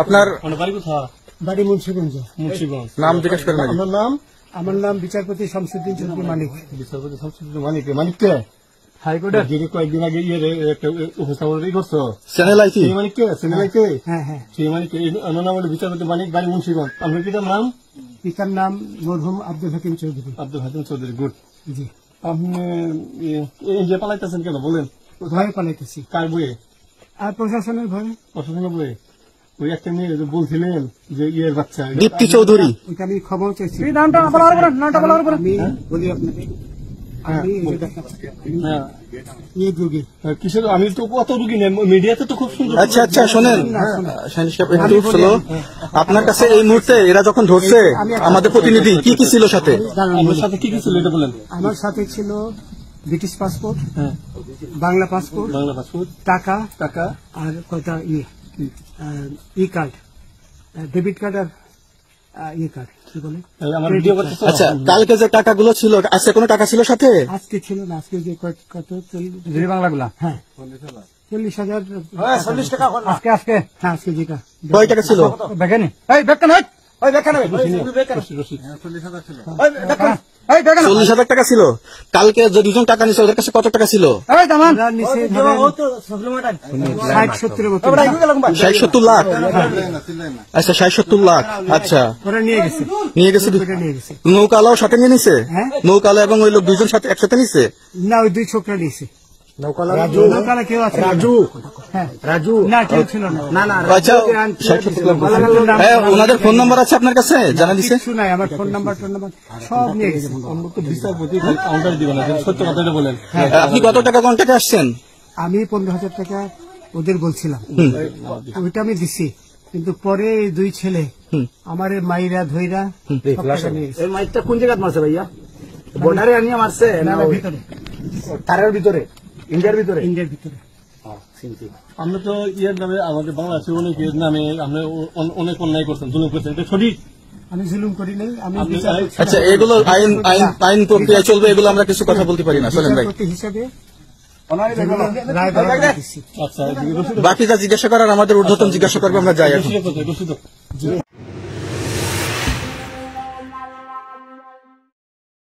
আপনার বাড়ি মুন্সিগঞ্জ। নাম জিজ্ঞেস করেন। আমার নাম বিচারপতি শামসুদ্দিন চৌধুরী মানিক। বিচারপতি শামসুদ্দিন মানিক। মানিককে হাইকোর্টের যিনি কয়েকদিন আগে উপস্থাপন করছো চ্যানেল আইছি মানিককে চ্যানেলকে হ্যাঁ হ্যাঁ, সেই মানিককে নাম হলো বিচারপতি মানিক, বাড়ি মুন্সিগঞ্জ। আপনার পিতার নাম? পিতার নাম মরহুম আব্দুল হাকিম চৌধুরী। আব্দুল হাকিম চৌধুরী। গুড। জি। আপনি এই যে পালাইতেছেন কেন বলেন? ভয়ে পালাইতেছি। কার বইয়ে? আর প্রশাসনের ভয়ে। প্রশাসনের বইয়ে? ওই একটা মেয়ে বলছিলেন যে ইয়ের বাচ্চা দীপ্তি চৌধুরী। ওইটা আমি খবর চাইছি। আমি বলি আপনাকে, কিসের? আমি তো কত রুগী নেই মিডিয়াতে তো খুব সুন্দর। আচ্ছা আচ্ছা শোনেন, একটু স্লো। আপনার কাছে এই মুহূর্তে এরা যখন ধরছে আমাদের প্রতিনিধি, কি কি ছিল সাথে? আপনার সাথে কি কি ছিল এটা বলেন। আমার সাথে ছিল ব্রিটিশ পাসপোর্ট, বাংলা পাসপোর্ট, টাকা টাকা আর কয়টা ই কার্ড, ডেবিট কার্ড আর ই কার্ড, কি বলে? আচ্ছা, কালকে যে টাকাগুলো ছিল, আজকে কোনো টাকা ছিল সাথে? আজকে ছিল না, আজকে যে কত বাংলাগুলা। হ্যাঁ 40,000 টাকা আজকে হ্যাঁ, আজকে যেটা কয় টাকা ছিল? দেখেনি 40,000 টাকা ছিল। কালকে যে দুজন টাকা নিছে ওদের কাছে কত টাকা ছিল? 60-70 লাখ। আচ্ছা 60-70 লাখ। আচ্ছা ওরা নিয়ে গেছে। নৌকালাও সাথে নিয়ে নিছে? নৌকালা এবং ওই লোক দুজন সাথে একসাথে নিছে? না, ওই দুই ছোকরা নিয়েছে। নৌকালা কেউ আছে? রাজু না, কেউ ছিল না। আচ্ছা, ওনাদের ফোন নাম্বার আছে আপনার কাছে? জানা দিছে? কিছু নাই, আমার ফোন নাম্বার সব নিয়ে গেছে। বিচারপতি কাউন্টার দিবেন না, সত্য কথাটা বলেন। আপনি কত টাকা কন্ট্যাক্টে আসছেন? আমি 15,000 টাকা ওদের বলছিলাম, ওইটা আমি দিছি। কিন্তু পরে এই দুই ছেলে আমার মাইরা ধইরা মাইকটা কোন জায়গায় মারছে ভাইয়া? বর্ডারে আনিয়ে মারছে না ভিতরে? তারের ভিতরে, ইন্ডিয়ার ভিতরে? ইন্ডিয়ার ভিতরে। আমরা তো ইয়ের নামে, আমাদের বাংলাদেশে অনেক ইয়ের নামে আমরা অনেক অন্যায় করছেন, জুলুম করছেন, এটা সঠিক? আমি জুলুম করি নাই। আমি আচ্ছা, এগুলো আইন প্রক্রিয়া চলবে, এগুলো আমরা কিছু কথা বলতে পারি না। চলেন ভাই, হিসাবে বাকি যা জিজ্ঞাসা করার আমাদের ঊর্ধ্বতন জিজ্ঞাসা করবে, আমরা যাই এখন।